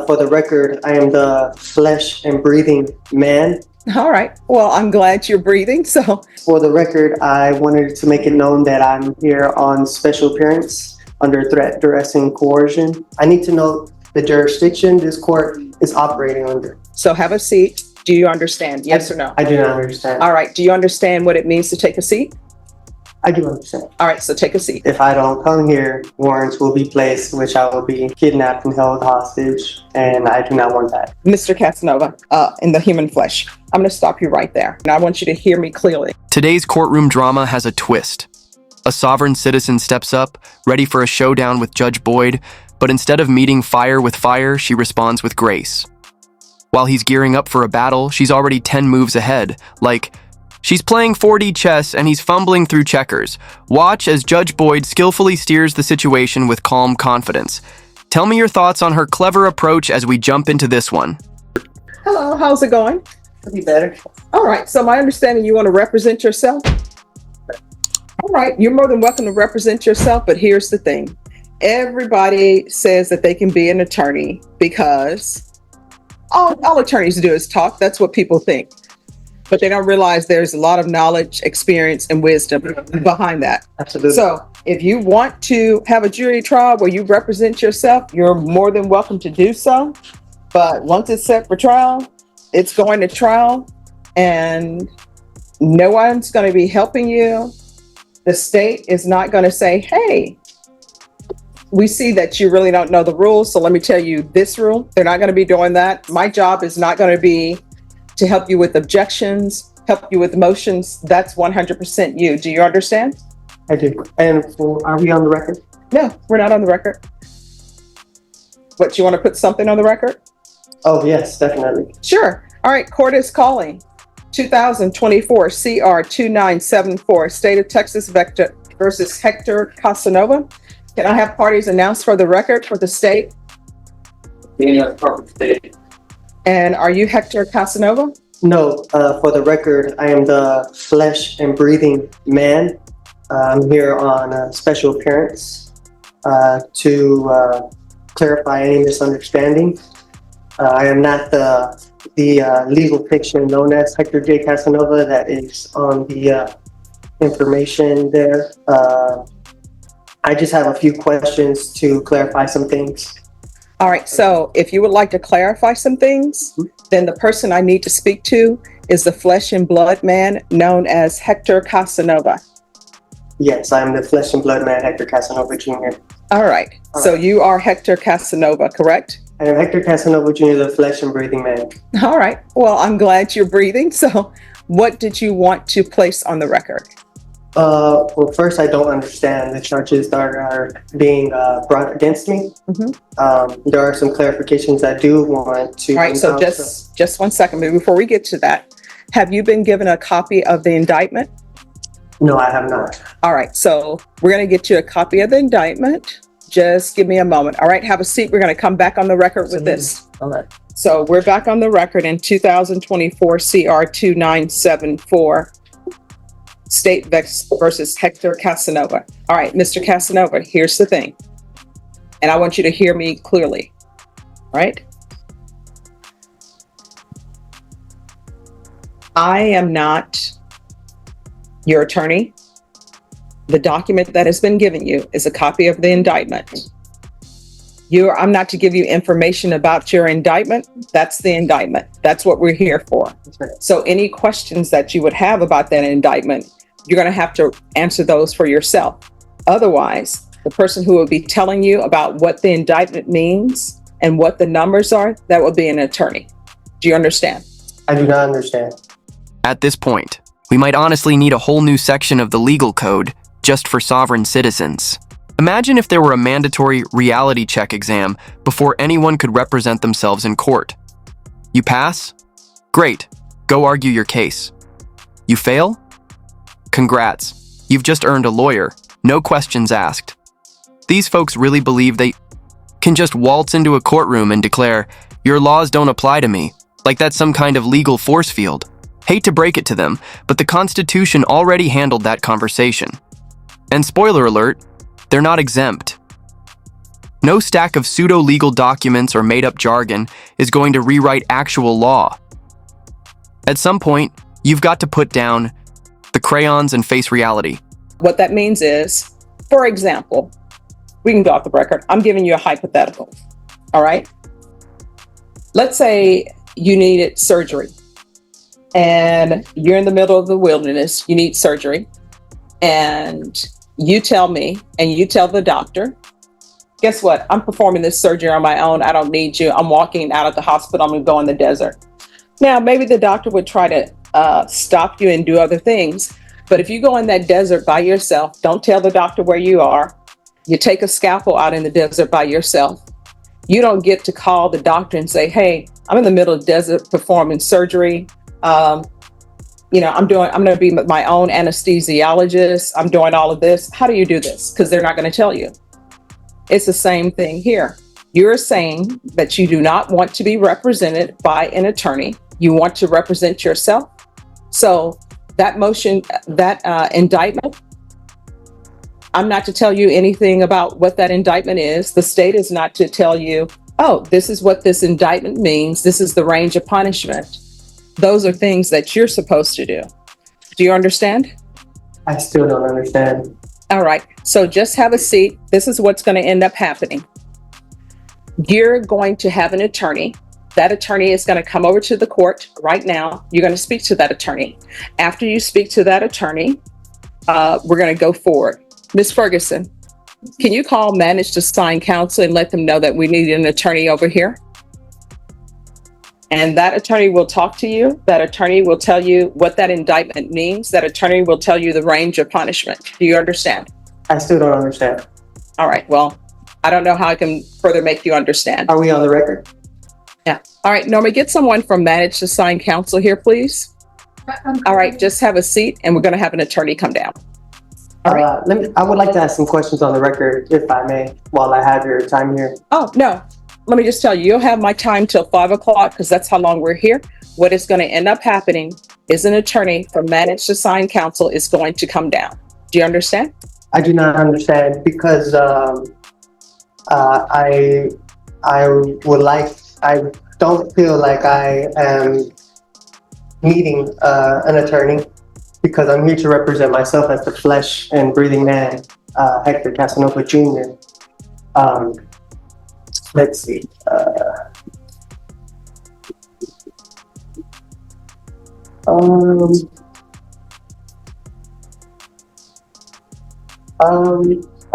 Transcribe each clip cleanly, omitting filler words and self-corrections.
For the record, I am the flesh and breathing man. All right. Well, I'm glad you're breathing. So, For the record, I wanted to make it known that I'm here on special appearance under threat, duress, and coercion. I need to know the jurisdiction this court is operating under. so have a seat. Do you understand? Yes or no? I do not understand. All right. Do you understand what it means to take a seat? I do understand. All right. So take a seat. If I don't come here, warrants will be placed, which I will be kidnapped and held hostage, and I do not want that. Mr. Casanova, in the human flesh, I'm going to stop you right there. And I want you to hear me clearly. Today's courtroom drama has a twist. A sovereign citizen steps up, ready for a showdown with Judge Boyd, but instead of meeting fire with fire, she responds with grace. While he's gearing up for a battle, she's already 10 moves ahead, like, she's playing 4D chess and he's fumbling through checkers. Watch as Judge Boyd skillfully steers the situation with calm confidence. Tell me your thoughts on her clever approach as we jump into this one. Hello. How's it going? Could be better. All right. So my understanding, you want to represent yourself? All right. You're more than welcome to represent yourself. But here's the thing. Everybody says that they can be an attorney because all attorneys do is talk. That's what people think. But they don't realize there's a lot of knowledge, experience, and wisdom behind that. Absolutely. So if you want to have a jury trial where you represent yourself, you're more than welcome to do so. But once it's set for trial, it's going to trial, and no one's going to be helping you. The state is not going to say, hey, we see that you really don't know the rules, so let me tell you this rule. They're not going to be doing that. My job is not going to be to help you with objections, help you with motions. That's 100% you. Do you understand? I do. And are we on the record? No, we're not on the record. What, you want to put something on the record? Oh, yes, definitely. Sure. All right, court is calling 2024 CR 2974, State of Texas Vector versus Hector Casanova. Can I have parties announced for the record for the state? And are you Hector Casanova? No, for the record, I am the flesh and breathing man. I'm here on a special appearance to clarify any misunderstanding. I am not the legal fiction known as Hector J. Casanova that is on the information there. I just have a few questions to clarify some things. All right, so if you would like to clarify some things, then the person I need to speak to is the flesh and blood man known as Hector Casanova. Yes, I'm the flesh and blood man, Hector Casanova Jr. All right, so you are Hector Casanova, correct? I am Hector Casanova Jr., the flesh and breathing man. All right, well, I'm glad you're breathing. So what did you want to place on the record? Well, first, I don't understand the charges that are being brought against me. There are some clarifications I do want to. All right, so just 1 second, but before we get to that, have you been given a copy of the indictment? No, I have not. All right, so we're going to get you a copy of the indictment. Just give me a moment. All right, have a seat. We're going to come back on the record with this. All right. So we're back on the record in 2024 CR 2974. State versus Hector Casanova. All right, Mr. Casanova, here's the thing. And I want you to hear me clearly, right? I am not your attorney. The document that has been given you is a copy of the indictment. I'm not to give you information about your indictment. That's the indictment. That's what we're here for. So any questions that you would have about that indictment, you're going to have to answer those for yourself. Otherwise, the person who will be telling you about what the indictment means and what the numbers are, that will be an attorney. Do you understand? I do not understand. At this point, we might honestly need a whole new section of the legal code just for sovereign citizens. Imagine if there were a mandatory reality check exam before anyone could represent themselves in court. You pass? Great. Go argue your case. You fail? Congrats. You've just earned a lawyer. No questions asked. These folks really believe they can just waltz into a courtroom and declare, "Your laws don't apply to me," like that's some kind of legal force field. Hate to break it to them, but the Constitution already handled that conversation. And spoiler alert, they're not exempt. No stack of pseudo-legal documents or made-up jargon is going to rewrite actual law. At some point, you've got to put down the crayons and face reality. What that means is, for example, we can go off the record. I'm giving you a hypothetical. All right. Let's say you needed surgery and you're in the middle of the wilderness. You need surgery and you tell me and you tell the doctor, guess what? I'm performing this surgery on my own. I don't need you. I'm walking out of the hospital. I'm going to go in the desert. Now, maybe the doctor would try to stop you and do other things. But if you go in that desert by yourself, don't tell the doctor where you are. You take a scalpel out in the desert by yourself. You don't get to call the doctor and say, hey, I'm in the middle of the desert performing surgery. I'm going to be my own anesthesiologist. I'm doing all of this. How do you do this? Because they're not going to tell you. It's the same thing here. You're saying that you do not want to be represented by an attorney. You want to represent yourself. So that motion, that indictment, I'm not to tell you anything about what that indictment is. The state is not to tell you, oh, this is what this indictment means. This is the range of punishment. Those are things that you're supposed to do. Do you understand? I still don't understand. All right. So just have a seat. This is what's going to end up happening. You're going to have an attorney. That attorney is going to come over to the court right now. You're going to speak to that attorney. After you speak to that attorney, we're going to go forward. Ms. Ferguson, can you call manage to sign counsel and let them know that we need an attorney over here? And that attorney will talk to you. That attorney will tell you what that indictment means. That attorney will tell you the range of punishment. Do you understand? I still don't understand. All right. Well, I don't know how I can further make you understand. Are we on the record? Yeah. All right. Norma, get someone from manage to sign counsel here, please. All right. Just have a seat and we're going to have an attorney come down. All right. I would like to ask some questions on the record, if I may, while I have your time here. Oh, no. Let me just tell you, you'll have my time till 5 o'clock because that's how long we're here. What is going to end up happening is an attorney from manage to sign counsel is going to come down. Do you understand? I do not understand because I don't feel like I am needing an attorney because I'm here to represent myself as the flesh and breathing man, Hector Casanova Jr. Let's see. All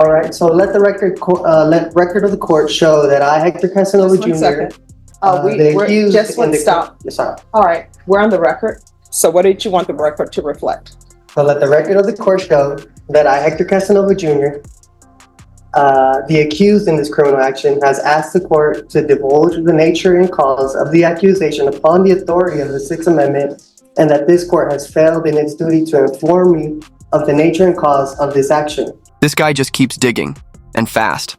right. So let the record of the court show that I, Hector Casanova Just one Jr. second. We're Just one stop. Yes, sorry. All right. We're on the record. So what did you want the record to reflect? So let the record of the court show that I, Hector Casanova Jr., the accused in this criminal action, has asked the court to divulge the nature and cause of the accusation upon the authority of the Sixth Amendment, and that this court has failed in its duty to inform me of the nature and cause of this action. This guy just keeps digging, and fast.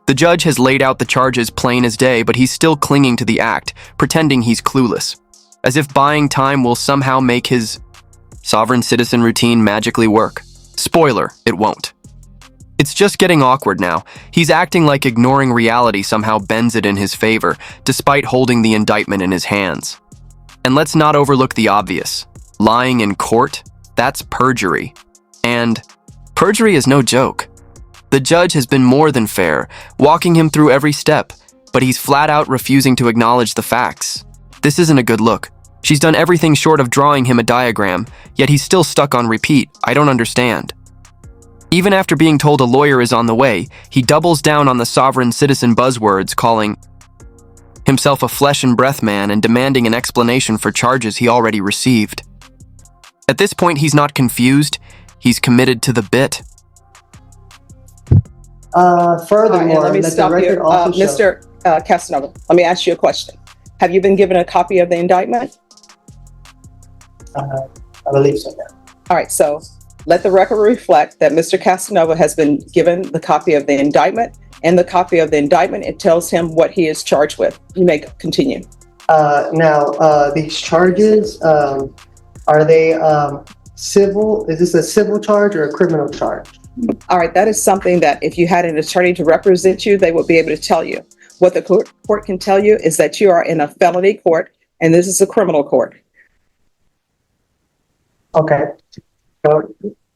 The judge has laid out the charges plain as day, but he's still clinging to the act, pretending he's clueless, as if buying time will somehow make his sovereign citizen routine magically work. Spoiler, it won't. It's just getting awkward now. He's acting like ignoring reality somehow bends it in his favor, despite holding the indictment in his hands. And let's not overlook the obvious. Lying in court? That's perjury. And perjury is no joke. The judge has been more than fair, walking him through every step, but he's flat out refusing to acknowledge the facts. This isn't a good look. She's done everything short of drawing him a diagram, yet he's still stuck on repeat. I don't understand. Even after being told a lawyer is on the way, he doubles down on the sovereign citizen buzzwords, calling himself a flesh and breath man and demanding an explanation for charges he already received. At this point, he's not confused. He's committed to the bit. Furthermore, let me let the stop record you. also show. Mr. Casanova, let me ask you a question. Have you been given a copy of the indictment? I believe so, yeah. All right, so let the record reflect that Mr. Casanova has been given the copy of the indictment. And the copy of the indictment, it tells him what he is charged with. You may continue. Now, these charges, are they civil? Is this a civil charge or a criminal charge? All right, that is something that if you had an attorney to represent you, they would be able to tell you. What the court can tell you is that you are in a felony court and this is a criminal court. Okay. So,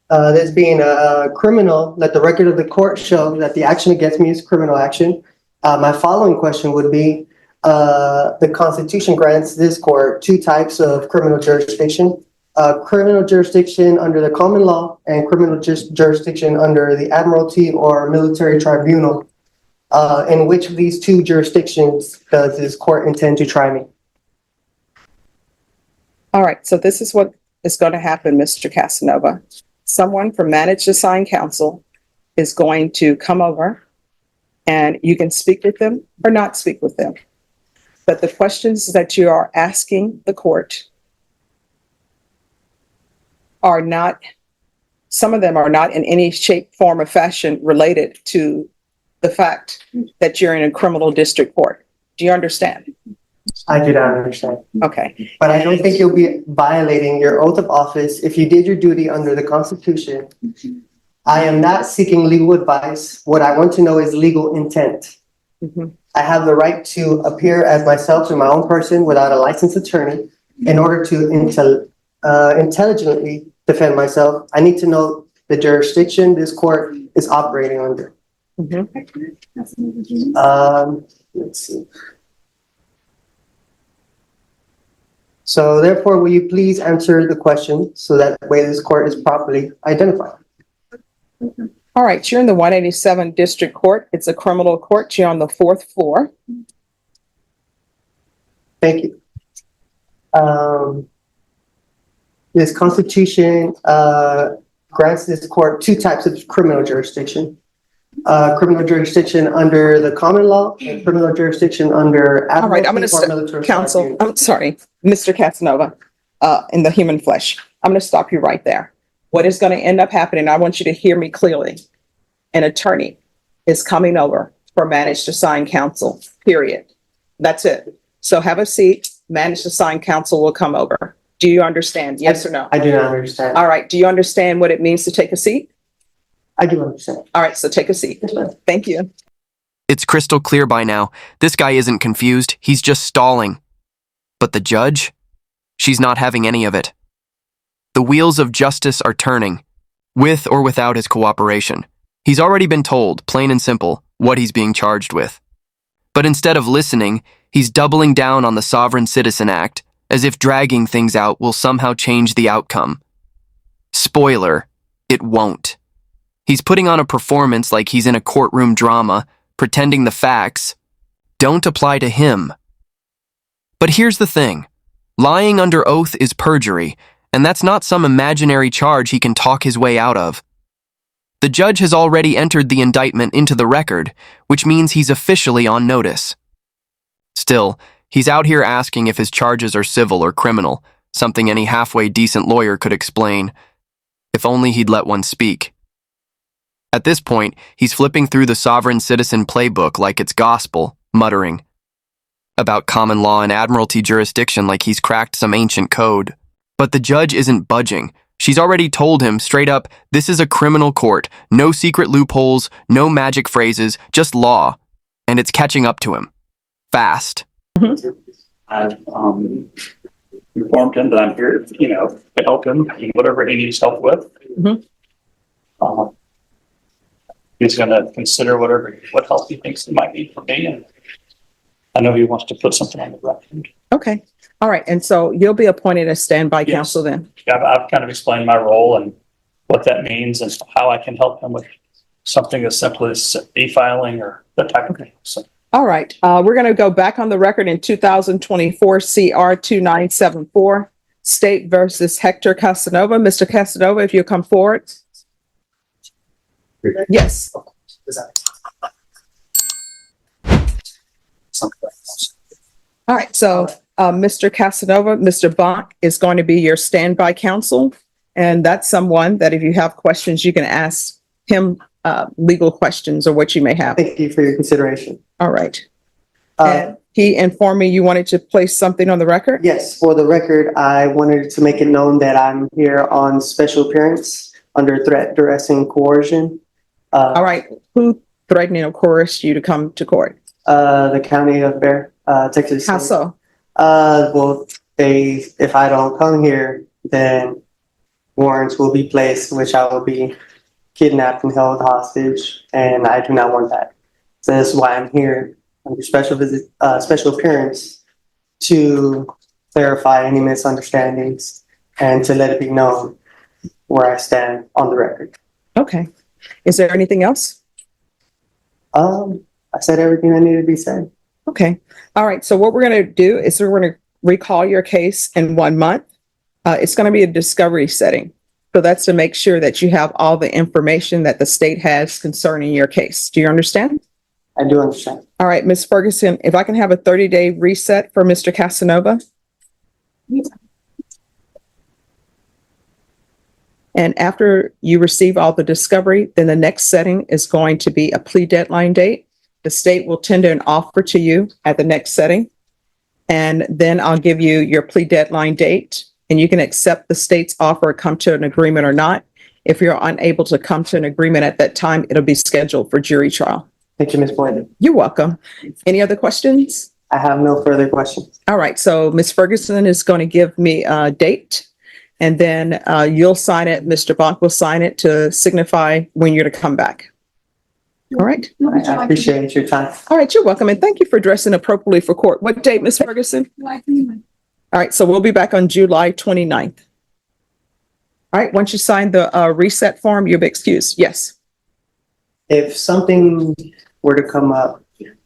this being a criminal, let the record of the court show that the action against me is criminal action. My following question would be, the Constitution grants this court two types of criminal jurisdiction. Criminal jurisdiction under the common law and criminal jurisdiction under the admiralty or military tribunal. In which of these two jurisdictions does this court intend to try me? All right, so this is what is going to happen, Mr. Casanova. Someone from Managed Assigned Counsel is going to come over and you can speak with them or not speak with them. But the questions that you are asking the court are not, some of them are not in any shape, form, or fashion related to the fact that you're in a criminal district court. Do you understand? I do not understand. Okay. But I don't think you'll be violating your oath of office if you did your duty under the Constitution. I am not seeking legal advice. What I want to know is legal intent. Mhm. I have the right to appear as myself in my own person without a licensed attorney. In order to intelligently defend myself, I need to know the jurisdiction this court is operating under. Mhm. Let's see. So therefore, will you please answer the question so that way this court is properly identified? All right, you're in the 187 District Court. It's a criminal court. You're on the 4th floor. Thank you. This Constitution grants this court two types of criminal jurisdiction. Criminal jurisdiction under the common law and criminal jurisdiction under All right, I'm going admiralty or military to counsel. tribunal. I'm sorry, Mr. Casanova, in the human flesh. I'm going to stop you right there. What is going to end up happening, I want you to hear me clearly. An attorney is coming over for Managed Assigned Counsel, period. That's it. So have a seat. Managed Assigned Counsel will come over. Do you understand? Yes or no? I do not understand. All right. Do you understand what it means to take a seat? I do understand. All right. So take a seat. Yes, ma'am. Thank you. It's crystal clear by now. This guy isn't confused, he's just stalling. But the judge? She's not having any of it. The wheels of justice are turning, with or without his cooperation. He's already been told, plain and simple, what he's being charged with. But instead of listening, he's doubling down on the Sovereign Citizen Act, as if dragging things out will somehow change the outcome. Spoiler, it won't. He's putting on a performance like he's in a courtroom drama, pretending the facts don't apply to him. But here's the thing. Lying under oath is perjury, and that's not some imaginary charge he can talk his way out of. The judge has already entered the indictment into the record, which means he's officially on notice. Still, he's out here asking if his charges are civil or criminal, something any halfway decent lawyer could explain. If only he'd let one speak. At this point, he's flipping through the Sovereign Citizen playbook like it's gospel, muttering about common law and admiralty jurisdiction like he's cracked some ancient code. But the judge isn't budging. She's already told him straight up, this is a criminal court, no secret loopholes, no magic phrases, just law. And it's catching up to him. Fast. I've informed him that I'm here, to help him in whatever he needs help with. Mhm. He's going to consider what help he thinks he might need from me, and I know he wants to put something on the record. Okay. All right. And so you'll be appointed as standby Yes. counsel then? I've kind of explained my role and what that means and how I can help him with something as simple as e-filing or that type of thing. So, All right. We're going to go back on the record in 2024 CR 2974, State versus Hector Casanova. Mr. Casanova, if you'll come forward. Yes. All right. So, Mr. Casanova, Mr. Bach is going to be your standby counsel. And that's someone that if you have questions, you can ask him legal questions or what you may have. Thank you for your consideration. All right. And he informed me you wanted to place something on the record? Yes, for the record, I wanted to make it known that I'm here on special appearance under threat, duress, and coercion. All right. Who threatened or coerced you to come to court? The county of Texas. How so? Well, if I don't come here, then warrants will be placed, which I will be kidnapped and held hostage, and I do not want that. So that's why I'm here under special appearance to clarify any misunderstandings and to let it be known where I stand on the record. Okay. Is there anything else? I said everything that needed to be said. Okay. All right. So what we're going to do is we're going to recall your case in 1 month. It's going to be a discovery setting. So that's to make sure that you have all the information that the state has concerning your case. Do you understand? I do understand. All right, Ms. Ferguson, if I can have a 30-day reset for Mr. Casanova. And after you receive all the discovery, then the next setting is going to be a plea deadline date. The state will tender an offer to you at the next setting. And then I'll give you your plea deadline date, and you can accept the state's offer, come to an agreement or not. If you're unable to come to an agreement at that time, it'll be scheduled for jury trial. Thank you, Ms. Boyd. You're welcome. Any other questions? I have no further questions. All right, so Ms. Ferguson is going to give me a date, and then you'll sign it. Mr. Bonk will sign it to signify when you're to come back. All right. I appreciate your time. All right, you're welcome, and thank you for dressing appropriately for court. What date, Ms. Ferguson? All right, so we'll be back on July 29th. All right, once you sign the reset form, you'll be excused. Yes. If something were to come up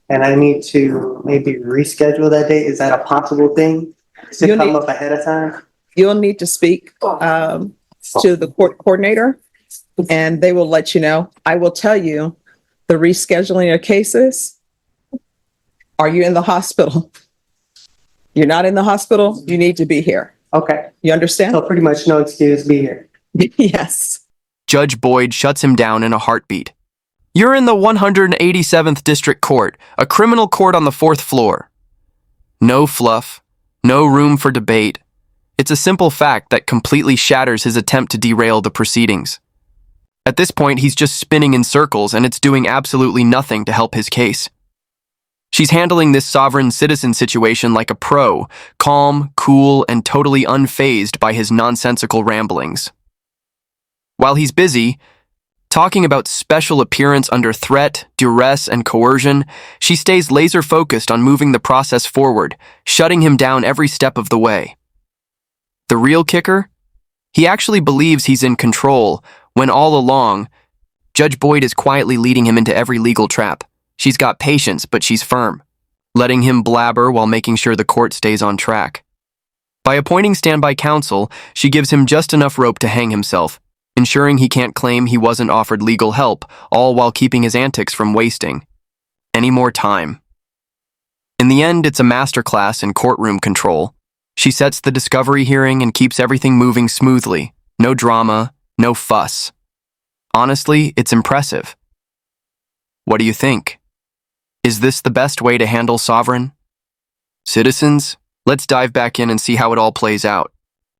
and I need to maybe reschedule that date, is that a possible thing to You'll come need- up ahead of time? You'll need to speak to the court coordinator, and they will let you know. I will tell you the rescheduling of cases. Are you in the hospital? You're not in the hospital, you need to be here. Okay, You understand? so pretty much no excuse, be here. Yes. Judge Boyd shuts him down in a heartbeat. You're in the 187th District Court, a criminal court on the 4th floor. No fluff, no room for debate. It's a simple fact that completely shatters his attempt to derail the proceedings. At this point, he's just spinning in circles, and it's doing absolutely nothing to help his case. She's handling this sovereign citizen situation like a pro, calm, cool, and totally unfazed by his nonsensical ramblings. While he's busy, talking about special appearance under threat, duress, and coercion, she stays laser-focused on moving the process forward, shutting him down every step of the way. The real kicker? He actually believes he's in control, when all along, Judge Boyd is quietly leading him into every legal trap. She's got patience, but she's firm, letting him blabber while making sure the court stays on track. By appointing standby counsel, she gives him just enough rope to hang himself, ensuring he can't claim he wasn't offered legal help, all while keeping his antics from wasting any more time. In the end, it's a masterclass in courtroom control. She sets the discovery hearing and keeps everything moving smoothly. No drama, no fuss. Honestly, it's impressive. What do you think? Is this the best way to handle sovereign citizens? Let's dive back in and see how it all plays out.